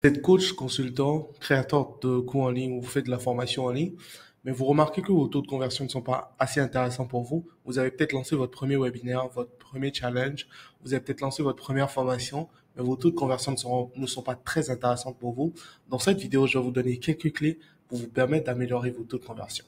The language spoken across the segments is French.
Vous êtes coach, consultant, créateur de cours en ligne ou vous faites de la formation en ligne, mais vous remarquez que vos taux de conversion ne sont pas assez intéressants pour vous. Vous avez peut-être lancé votre premier webinaire, votre premier challenge, vous avez peut-être lancé votre première formation, mais vos taux de conversion ne sont pas très intéressants pour vous. Dans cette vidéo, je vais vous donner quelques clés pour vous permettre d'améliorer vos taux de conversion.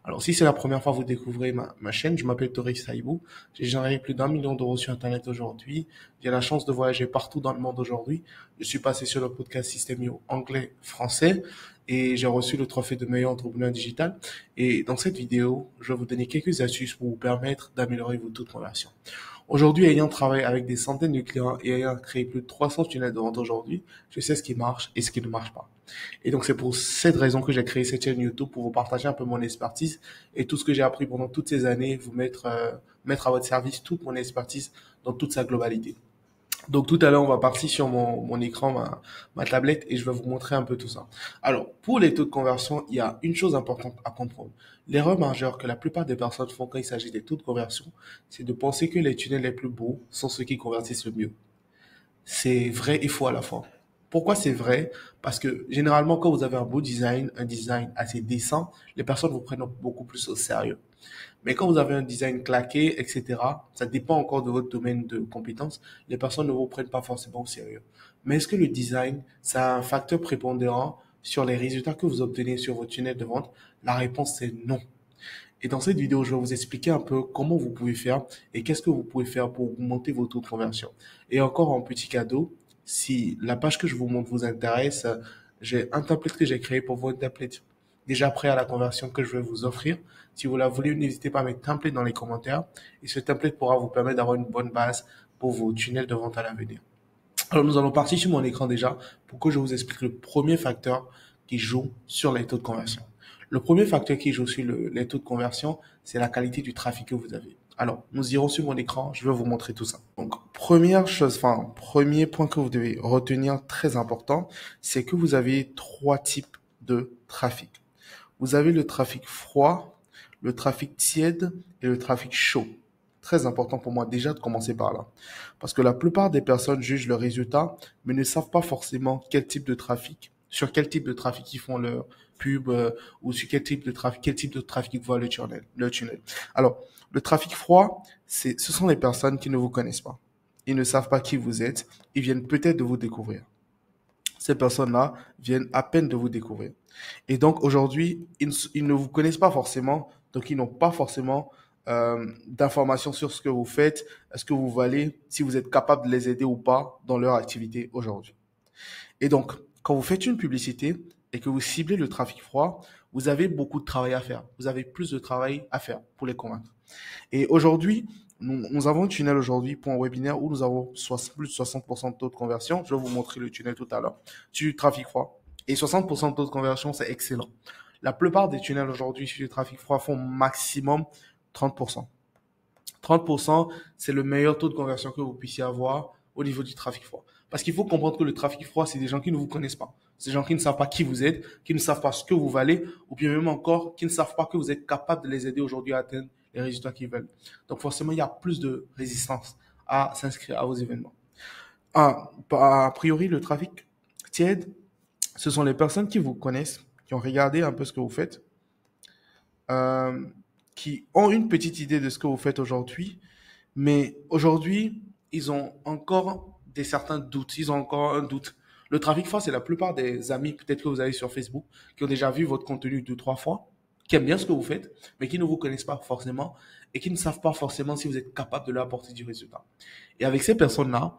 Alors, si c'est la première fois que vous découvrez ma chaîne, je m'appelle Tori Saïbou. J'ai généré plus d'1 million d'euros sur Internet aujourd'hui. J'ai la chance de voyager partout dans le monde aujourd'hui. Je suis passé sur le podcast Systemio anglais-français et j'ai reçu le trophée de meilleur entrepreneur digital. Et dans cette vidéo, je vais vous donner quelques astuces pour vous permettre d'améliorer vos taux de conversion. Aujourd'hui, ayant travaillé avec des centaines de clients et ayant créé plus de 300 tunnels de vente aujourd'hui, je sais ce qui marche et ce qui ne marche pas. Et donc, c'est pour cette raison que j'ai créé cette chaîne YouTube pour vous partager un peu mon expertise et tout ce que j'ai appris pendant toutes ces années, vous mettre à votre service toute mon expertise dans toute sa globalité. Donc tout à l'heure, on va partir sur mon écran, ma tablette, et je vais vous montrer un peu tout ça. Alors, pour les taux de conversion, il y a une chose importante à comprendre. L'erreur majeure que la plupart des personnes font quand il s'agit des taux de conversion, c'est de penser que les tunnels les plus beaux sont ceux qui convertissent le mieux. C'est vrai et faux à la fois. Pourquoi c'est vrai? Parce que généralement, quand vous avez un beau design, un design assez décent, les personnes vous prennent beaucoup plus au sérieux. Mais quand vous avez un design claqué, etc., ça dépend encore de votre domaine de compétences, les personnes ne vous prennent pas forcément au sérieux. Mais est-ce que le design, ça a un facteur prépondérant sur les résultats que vous obtenez sur votre tunnel de vente? La réponse, c'est non. Et dans cette vidéo, je vais vous expliquer un peu comment vous pouvez faire et qu'est-ce que vous pouvez faire pour augmenter vos taux de conversion. Et encore un petit cadeau, si la page que je vous montre vous intéresse, j'ai un template que j'ai créé pour vous, un template déjà prêt à la conversion que je vais vous offrir. Si vous la voulez, n'hésitez pas à mettre template dans les commentaires et ce template pourra vous permettre d'avoir une bonne base pour vos tunnels de vente à l'avenir. Alors, nous allons partir sur mon écran déjà pour que je vous explique le premier facteur qui joue sur les taux de conversion. Le premier facteur qui joue sur les taux de conversion, c'est la qualité du trafic que vous avez. Alors, nous irons sur mon écran, je vais vous montrer tout ça. Donc, premier point que vous devez retenir très important, c'est que vous avez trois types de trafic. Vous avez le trafic froid, le trafic tiède et le trafic chaud. Très important pour moi déjà de commencer par là. Parce que la plupart des personnes jugent le résultat, mais ne savent pas forcément sur quel type de trafic ils font leur pub, ou sur quel type de trafic ils voient le tunnel. Alors, le trafic froid, ce sont les personnes qui ne vous connaissent pas. Ils ne savent pas qui vous êtes. Ils viennent peut-être de vous découvrir. Ces personnes-là viennent à peine de vous découvrir. Et donc aujourd'hui, ils ne vous connaissent pas forcément, donc ils n'ont pas forcément d'informations sur ce que vous faites, ce que vous valez, si vous êtes capable de les aider ou pas dans leur activité aujourd'hui. Et donc, quand vous faites une publicité et que vous ciblez le trafic froid, vous avez beaucoup de travail à faire. Vous avez plus de travail à faire pour les convaincre. Et aujourd'hui, nous avons un tunnel aujourd'hui pour un webinaire où nous avons plus de 60% de taux de conversion. Je vais vous montrer le tunnel tout à l'heure. Sur du trafic froid. Et 60% de taux de conversion, c'est excellent. La plupart des tunnels aujourd'hui sur du trafic froid font maximum 30%. 30%, c'est le meilleur taux de conversion que vous puissiez avoir au niveau du trafic froid. Parce qu'il faut comprendre que le trafic froid, c'est des gens qui ne vous connaissent pas. C'est des gens qui ne savent pas qui vous êtes, qui ne savent pas ce que vous valez, ou bien même encore, qui ne savent pas que vous êtes capable de les aider aujourd'hui à atteindre les résultats qu'ils veulent. Donc forcément, il y a plus de résistance à s'inscrire à vos événements. A priori, le trafic tiède, ce sont les personnes qui vous connaissent, qui ont regardé un peu ce que vous faites, euh, qui ont une petite idée de ce que vous faites aujourd'hui, mais aujourd'hui, ils ont encore certains doutes. Ils ont encore un doute. Le trafic froid, c'est la plupart des amis, peut-être que vous avez sur Facebook, qui ont déjà vu votre contenu deux, trois fois, qui aiment bien ce que vous faites, mais qui ne vous connaissent pas forcément et qui ne savent pas forcément si vous êtes capable de leur apporter du résultat. Et avec ces personnes-là,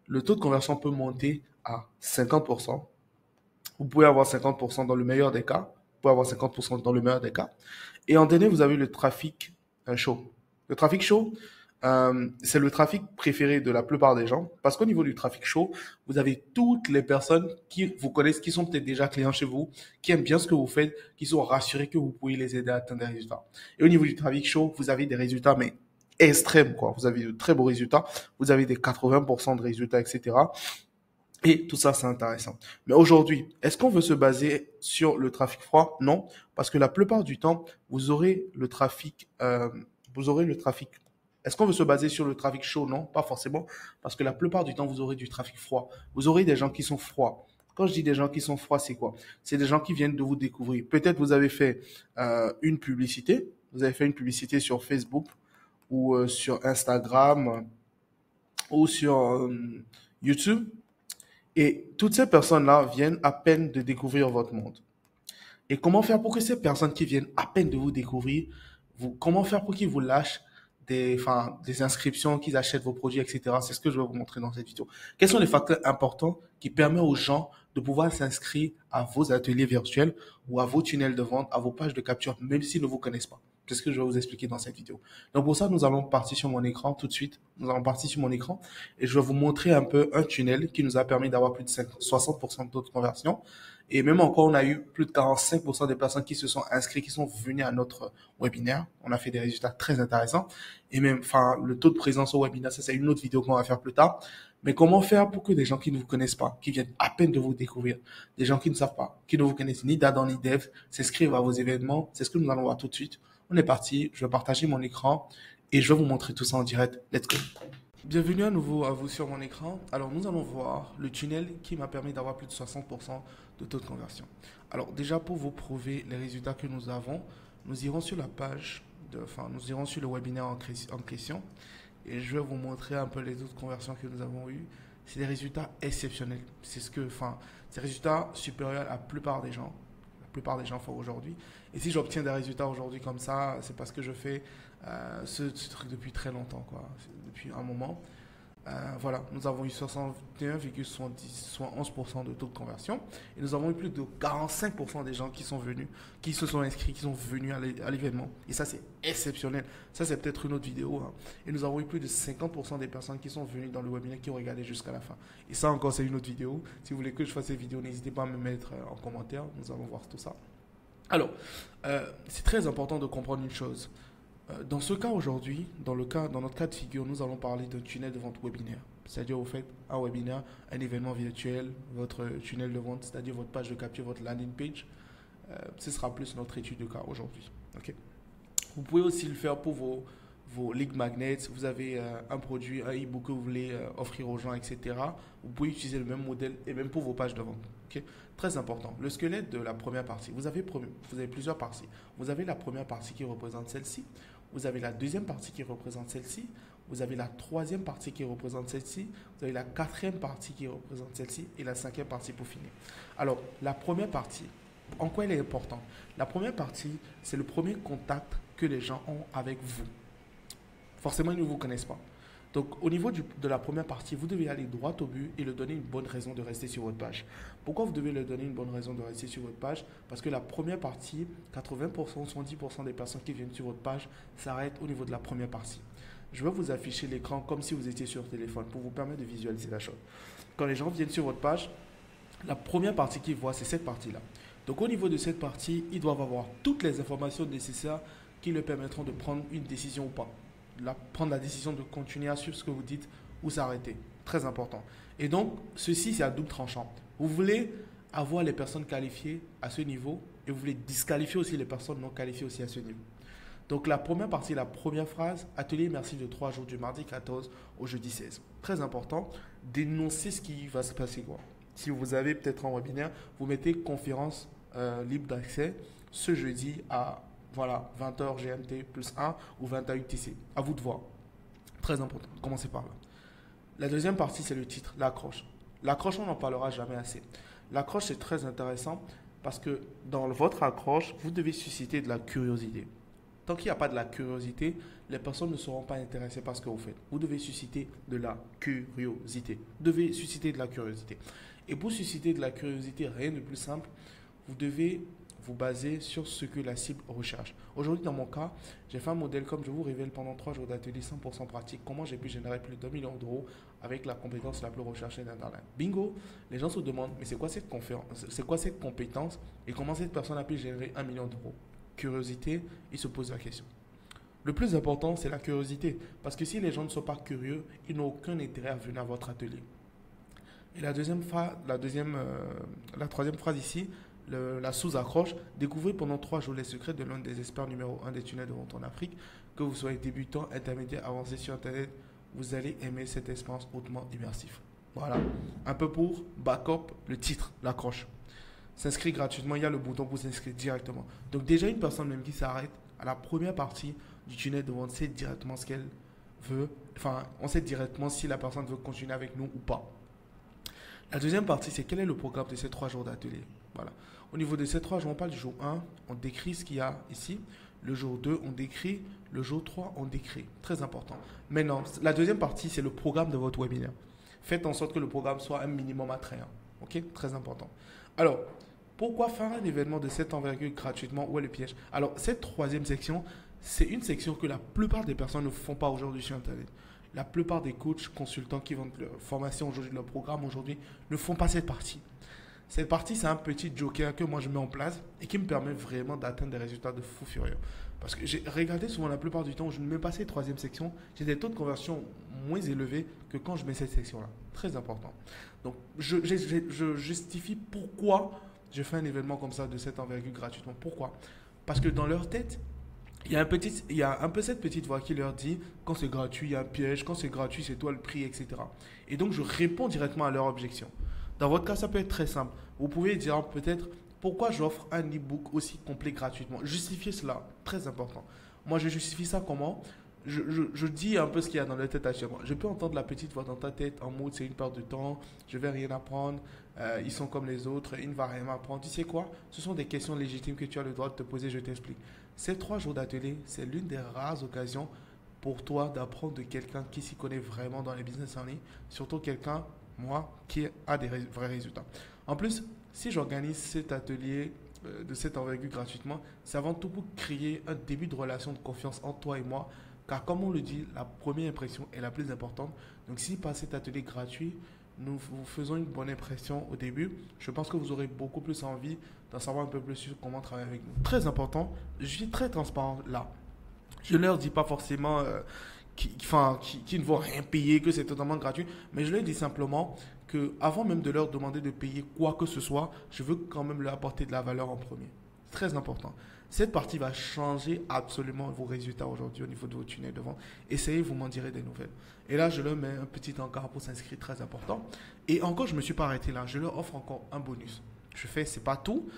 le taux de conversion peut monter à 50%. Vous pouvez avoir 50% dans le meilleur des cas. Vous pouvez avoir 50% dans le meilleur des cas. Et en dernier, vous avez le trafic chaud. Le trafic chaud, c'est le trafic préféré de la plupart des gens parce qu'au niveau du trafic chaud, vous avez toutes les personnes qui vous connaissent, qui sont peut-être déjà clients chez vous, qui aiment bien ce que vous faites, qui sont rassurés que vous pouvez les aider à atteindre des résultats. Et au niveau du trafic chaud, vous avez des résultats, mais extrêmes, quoi. Vous avez de très beaux résultats. Vous avez des 80% de résultats, etc. Et tout ça, c'est intéressant. Mais aujourd'hui, est-ce qu'on veut se baser sur le trafic froid? Non, parce que la plupart du temps, vous aurez le trafic. Est-ce qu'on veut se baser sur le trafic chaud? Non, pas forcément, parce que la plupart du temps, vous aurez du trafic froid. Vous aurez des gens qui sont froids. Quand je dis des gens qui sont froids, c'est quoi? C'est des gens qui viennent de vous découvrir. Peut-être vous avez fait une publicité, vous avez fait une publicité sur Facebook ou sur Instagram ou sur YouTube. Et toutes ces personnes-là viennent à peine de découvrir votre monde. Et comment faire pour que ces personnes qui viennent à peine de vous découvrir, comment faire pour qu'ils vous lâchent des inscriptions, qu'ils achètent vos produits, etc. C'est ce que je vais vous montrer dans cette vidéo. Quels sont les facteurs importants qui permettent aux gens de pouvoir s'inscrire à vos ateliers virtuels ou à vos tunnels de vente, à vos pages de capture, même s'ils ne vous connaissent pas. C'est ce que je vais vous expliquer dans cette vidéo. Donc pour ça, nous allons partir sur mon écran tout de suite. Nous allons partir sur mon écran et je vais vous montrer un peu un tunnel qui nous a permis d'avoir plus de 60% de taux de conversion. Et même encore, on a eu plus de 45% des personnes qui se sont inscrites, qui sont venues à notre webinaire. On a fait des résultats très intéressants. Et même, le taux de présence au webinaire, ça c'est une autre vidéo qu'on va faire plus tard. Mais comment faire pour que des gens qui ne vous connaissent pas, qui viennent à peine de vous découvrir, des gens qui ne savent pas, qui ne vous connaissent ni d'Adam ni d'Ève, s'inscrivent à vos événements? C'est ce que nous allons voir tout de suite. On est parti. Je vais partager mon écran et je vais vous montrer tout ça en direct. Let's go. Bienvenue à nouveau à vous sur mon écran. Alors, nous allons voir le tunnel qui m'a permis d'avoir plus de 60% de taux de conversion. Alors, déjà, pour vous prouver les résultats que nous avons, nous irons sur la page, nous irons sur le webinaire en question et je vais vous montrer un peu les autres conversions que nous avons eues. C'est des résultats exceptionnels. C'est des résultats supérieurs à la plupart des gens. La plupart des gens font aujourd'hui. Et si j'obtiens des résultats aujourd'hui comme ça, c'est parce que je fais ce truc depuis très longtemps, quoi. Depuis un moment. Voilà, nous avons eu 61,70, soit 11% de taux de conversion. Et nous avons eu plus de 45% des gens qui sont venus, qui se sont inscrits, qui sont venus à l'événement. Et ça, c'est exceptionnel. Ça, c'est peut-être une autre vidéo, hein. Et nous avons eu plus de 50% des personnes qui sont venues dans le webinaire qui ont regardé jusqu'à la fin. Et ça encore, c'est une autre vidéo. Si vous voulez que je fasse cette vidéo, n'hésitez pas à me mettre en commentaire. Nous allons voir tout ça. Alors, c'est très important de comprendre une chose. Dans ce cas aujourd'hui, dans notre cas de figure, nous allons parler d'un tunnel de vente webinaire. C'est-à-dire, vous faites un webinaire, un événement virtuel, votre tunnel de vente, c'est-à-dire votre page de capture, votre landing page. Ce sera plus notre étude de cas aujourd'hui. Okay? Vous pouvez aussi le faire pour vos lead magnets. Vous avez un produit, un e-book que vous voulez offrir aux gens, etc. Vous pouvez utiliser le même modèle et même pour vos pages de vente. Okay? Très important. Le squelette de la première partie. Vous avez plusieurs parties. Vous avez la première partie qui représente celle-ci. Vous avez la deuxième partie qui représente celle-ci. Vous avez la troisième partie qui représente celle-ci. Vous avez la quatrième partie qui représente celle-ci. Et la cinquième partie pour finir. Alors, la première partie, en quoi elle est importante? La première partie, c'est le premier contact que les gens ont avec vous. Forcément, ils ne vous connaissent pas. Donc, au niveau de la première partie, vous devez aller droit au but et leur donner une bonne raison de rester sur votre page. Pourquoi vous devez leur donner une bonne raison de rester sur votre page? Parce que la première partie, 80%, 70% des personnes qui viennent sur votre page s'arrêtent au niveau de la première partie. Je vais vous afficher l'écran comme si vous étiez sur téléphone pour vous permettre de visualiser la chose. Quand les gens viennent sur votre page, la première partie qu'ils voient, c'est cette partie-là. Donc, au niveau de cette partie, ils doivent avoir toutes les informations nécessaires qui leur permettront de prendre une décision ou pas. Prendre la décision de continuer à suivre ce que vous dites ou s'arrêter. Très important. Et donc, ceci, c'est à double tranchant. Vous voulez avoir les personnes qualifiées à ce niveau et vous voulez disqualifier aussi les personnes non qualifiées aussi à ce niveau. Donc, la première partie, la première phrase, atelier merci de 3 jours du mardi 14 au jeudi 16. Très important, d'énoncer ce qui va se passer, quoi. Si vous avez peut-être un webinaire, vous mettez conférence libre d'accès ce jeudi à 20h GMT plus 1 ou 20h UTC. À vous de voir. Très important. Commencez par là. La deuxième partie, c'est le titre, l'accroche. L'accroche, on n'en parlera jamais assez. L'accroche, c'est très intéressant parce que dans votre accroche, vous devez susciter de la curiosité. Tant qu'il n'y a pas de la curiosité, les personnes ne seront pas intéressées par ce que vous faites. Vous devez susciter de la curiosité. Vous devez susciter de la curiosité. Et pour susciter de la curiosité, rien de plus simple, vous devez vous baser sur ce que la cible recherche. Aujourd'hui, dans mon cas, j'ai fait un modèle comme je vous révèle pendant 3 jours d'atelier 100% pratique. Comment j'ai pu générer plus de 2 millions d'euros avec la compétence la plus recherchée d'Internet. Bingo! Les gens se demandent, mais c'est quoi cette compétence et comment cette personne a pu générer 1 million d'euros? Curiosité, ils se posent la question. Le plus important, c'est la curiosité. Parce que si les gens ne sont pas curieux, ils n'ont aucun intérêt à venir à votre atelier. Et la troisième phrase ici, la sous-accroche, découvrez pendant 3 jours les secrets de l'un des experts numéro 1 des tunnels de vente en Afrique. Que vous soyez débutant, intermédiaire, avancé sur Internet, vous allez aimer cette expérience hautement immersive. Voilà. Un peu pour backup, le titre, l'accroche. S'inscrit gratuitement, il y a le bouton pour s'inscrire directement. Donc déjà, une personne même qui s'arrête à la première partie du tunnel de vente sait directement ce qu'elle veut. Enfin, on sait directement si la personne veut continuer avec nous ou pas. La deuxième partie, c'est quel est le programme de ces 3 jours d'atelier. Voilà. Au niveau de ces 3 jours, on parle du jour 1, on décrit ce qu'il y a ici. Le jour 2, on décrit. Le jour 3, on décrit. Très important. Maintenant, la deuxième partie, c'est le programme de votre webinaire. Faites en sorte que le programme soit un minimum attrayant. Ok? Très important. Alors, pourquoi faire un événement de cette envergure gratuitement? Où est le piège? Alors, cette troisième section, c'est une section que la plupart des personnes ne font pas aujourd'hui sur Internet. La plupart des coachs, consultants qui vendent leur formation aujourd'hui, leur programme aujourd'hui, ne font pas cette partie. Cette partie, c'est un petit joker que moi je mets en place et qui me permet vraiment d'atteindre des résultats de fou furieux. Parce que j'ai regardé souvent la plupart du temps où je ne mets pas cette troisième section, j'ai des taux de conversion moins élevés que quand je mets cette section-là. Très important. Donc, je justifie pourquoi je fais un événement comme ça de cette envergure gratuitement. Pourquoi? Parce que dans leur tête, il y a un peu cette petite voix qui leur dit quand c'est gratuit, il y a un piège, quand c'est gratuit, c'est toi le prix, etc. Et donc, je réponds directement à leur objection. Dans votre cas, ça peut être très simple. Vous pouvez dire peut-être pourquoi j'offre un e-book aussi complet gratuitement. Justifier cela, très important. Moi, je justifie ça comment? Je dis un peu ce qu'il y a dans la tête actuellement. Je peux entendre la petite voix dans ta tête en mode c'est une perte de temps, je vais rien apprendre, ils sont comme les autres, il ne va rien apprendre. Tu sais quoi? Ce sont des questions légitimes que tu as le droit de te poser, je t'explique. Ces 3 jours d'atelier, c'est l'une des rares occasions pour toi d'apprendre de quelqu'un qui s'y connaît vraiment dans les business en ligne, surtout quelqu'un, moi, qui a des vrais résultats. En plus, si j'organise cet atelier de cette envergure gratuitement, c'est avant tout pour créer un début de relation de confiance entre toi et moi, car comme on le dit, la première impression est la plus importante. Donc si par cet atelier gratuit, nous vous faisons une bonne impression au début, je pense que vous aurez beaucoup plus envie d'en savoir un peu plus sur comment travailler avec nous. Très important, je suis très transparent là. Je ne leur dis pas forcément qui ne vont rien payer, que c'est totalement gratuit, mais je leur dis simplement que avant même de leur demander de payer quoi que ce soit, je veux quand même leur apporter de la valeur en premier. C'est très important. Cette partie va changer absolument vos résultats aujourd'hui au niveau de vos tunnels de vente. Essayez, vous m'en direz des nouvelles. Et là, je leur mets un petit encart pour s'inscrire, très important. Et encore, je ne me suis pas arrêté là. Je leur offre encore un bonus. Je fais, c'est pas tout.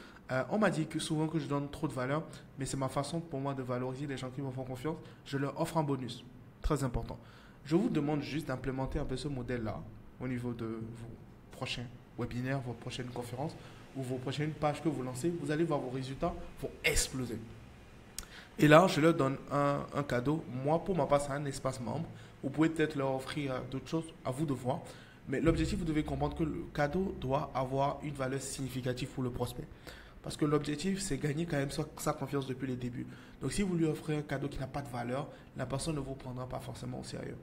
On m'a dit que souvent que je donne trop de valeur, mais c'est ma façon pour moi de valoriser les gens qui me font confiance. Je leur offre un bonus. Très important. Je vous demande juste d'implémenter un peu ce modèle-là au niveau de vos prochains webinaires, vos prochaines conférences ou vos prochaines pages que vous lancez. Vous allez voir vos résultats vont exploser. Et là, je leur donne un cadeau. Moi, pour ma part, c'est un espace membre. Vous pouvez peut-être leur offrir d'autres choses, à vous de voir. Mais l'objectif, vous devez comprendre que le cadeau doit avoir une valeur significative pour le prospect. Parce que l'objectif, c'est gagner quand même sa confiance depuis le début. Donc, si vous lui offrez un cadeau qui n'a pas de valeur, la personne ne vous prendra pas forcément au sérieux.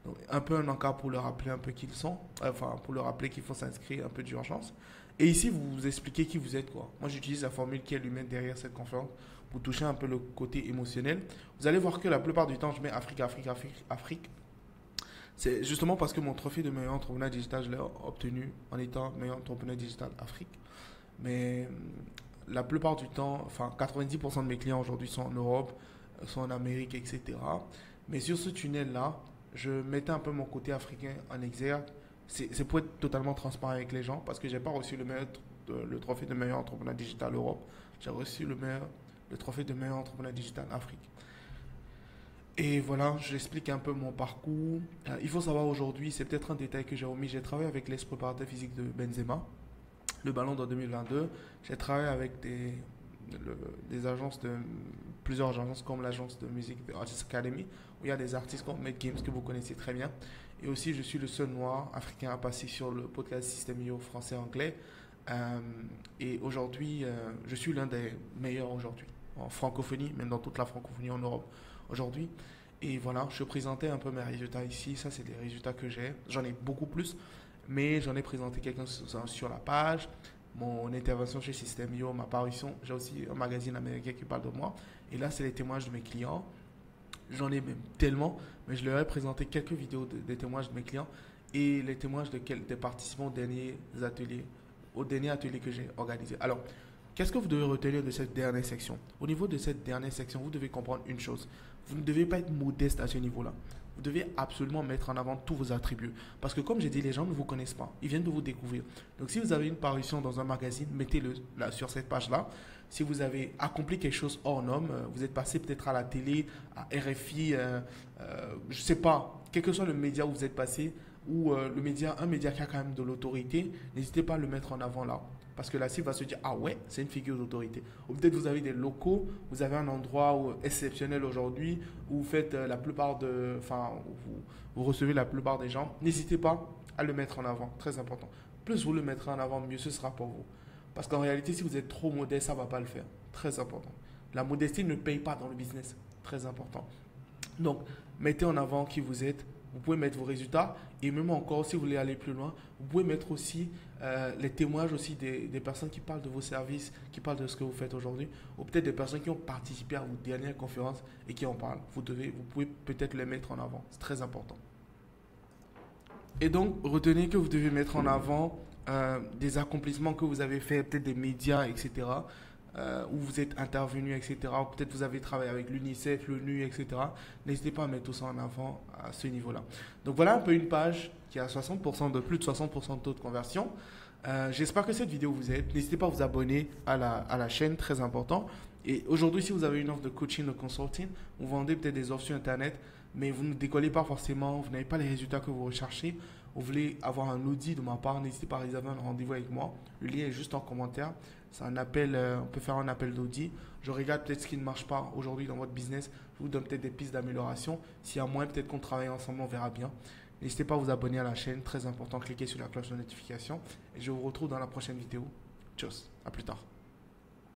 Donc, un peu un encart pour leur rappeler un peu qui ils sont, enfin, pour leur rappeler qu'il faut s'inscrire un peu d'urgence. Et ici, vous vous expliquez qui vous êtes, quoi. Moi, j'utilise la formule qui est l'humaine derrière cette conférence pour toucher un peu le côté émotionnel. Vous allez voir que la plupart du temps, je mets Afrique, Afrique, Afrique, Afrique. C'est justement parce que mon trophée de meilleur entrepreneur digital, je l'ai obtenu en étant meilleur entrepreneur digital Afrique. Mais la plupart du temps, enfin 90% de mes clients aujourd'hui sont en Europe, sont en Amérique, etc. Mais sur ce tunnel-là, je mettais un peu mon côté africain en exergue. C'est pour être totalement transparent avec les gens parce que j'ai pas reçu le trophée de meilleur entrepreneur digital Europe. J'ai reçu le trophée de meilleur entrepreneur digital Afrique. Et voilà, j'explique un peu mon parcours. Il faut savoir aujourd'hui, c'est peut-être un détail que j'ai omis, j'ai travaillé avec l'ex-préparateur physique de Benzema, le ballon de 2022. J'ai travaillé avec des agences plusieurs agences comme l'agence de musique de Artist Academy, où il y a des artistes comme Made Games que vous connaissez très bien. Et aussi, je suis le seul noir africain à passer sur le podcast System.io français-anglais. Et aujourd'hui, je suis l'un des meilleurs aujourd'hui, en francophonie, même dans toute la francophonie en Europe aujourd'hui. Et voilà, je présentais un peu mes résultats ici. Ça, c'est les résultats que j'ai. J'en ai beaucoup plus, mais j'en ai présenté quelqu'un sur la page. Mon intervention chez System.io, ma parution. J'ai aussi un magazine américain qui parle de moi. Et là, c'est les témoignages de mes clients. J'en ai même tellement, mais je leur ai présenté quelques vidéos des témoignages de mes clients et les témoignages des participants au dernier atelier que j'ai organisé. Alors, qu'est-ce que vous devez retenir de cette dernière section? Au niveau de cette dernière section, vous devez comprendre une chose. Vous ne devez pas être modeste à ce niveau-là. vous devez absolument mettre en avant tous vos attributs. Parce que comme j'ai dit, les gens ne vous connaissent pas. Ils viennent de vous découvrir. Donc si vous avez une parution dans un magazine, mettez-le là, sur cette page-là. Si vous avez accompli quelque chose hors norme, vous êtes passé peut-être à la télé, à RFI, je ne sais pas, quel que soit le média où vous êtes passé, ou un média qui a quand même de l'autorité, n'hésitez pas à le mettre en avant là. Parce que la cible va se dire, ah ouais, c'est une figure d'autorité. Ou peut-être vous avez des locaux, vous avez un endroit exceptionnel aujourd'hui, où vous faites la plupart de, enfin, vous recevez la plupart des gens. N'hésitez pas à le mettre en avant, très important. Plus vous le mettrez en avant, mieux ce sera pour vous. Parce qu'en réalité, si vous êtes trop modeste, ça ne va pas le faire. Très important. La modestie ne paye pas dans le business. Très important. Donc, mettez en avant qui vous êtes. Vous pouvez mettre vos résultats. Et même encore, si vous voulez aller plus loin, vous pouvez mettre aussi les témoignages aussi des personnes qui parlent de vos services, qui parlent de ce que vous faites aujourd'hui. Ou peut-être des personnes qui ont participé à vos dernières conférences et qui en parlent. Vous pouvez peut-être les mettre en avant. C'est très important. Et donc, retenez que vous devez mettre en avant des accomplissements que vous avez fait, peut-être des médias, etc., où vous êtes intervenu, etc., ou peut-être vous avez travaillé avec l'UNICEF, l'ONU, etc. N'hésitez pas à mettre tout ça en avant à ce niveau-là. Donc voilà un peu une page qui a 60% plus de 60% de taux de conversion. J'espère que cette vidéo vous aide. N'hésitez pas à vous abonner à la chaîne, très important. Et aujourd'hui, si vous avez une offre de coaching ou consulting, vous vendez peut-être des offres sur Internet, mais vous ne décollez pas forcément, vous n'avez pas les résultats que vous recherchez, vous voulez avoir un audit de ma part, n'hésitez pas à réserver un rendez-vous avec moi. Le lien est juste en commentaire. C'est un appel, on peut faire un appel d'audit. Je regarde peut-être ce qui ne marche pas aujourd'hui dans votre business. Je vous donne peut-être des pistes d'amélioration. S'il y a moins, peut-être qu'on travaille ensemble, on verra bien. N'hésitez pas à vous abonner à la chaîne, très important. Cliquez sur la cloche de notification. Et je vous retrouve dans la prochaine vidéo. Tchuss, à plus tard.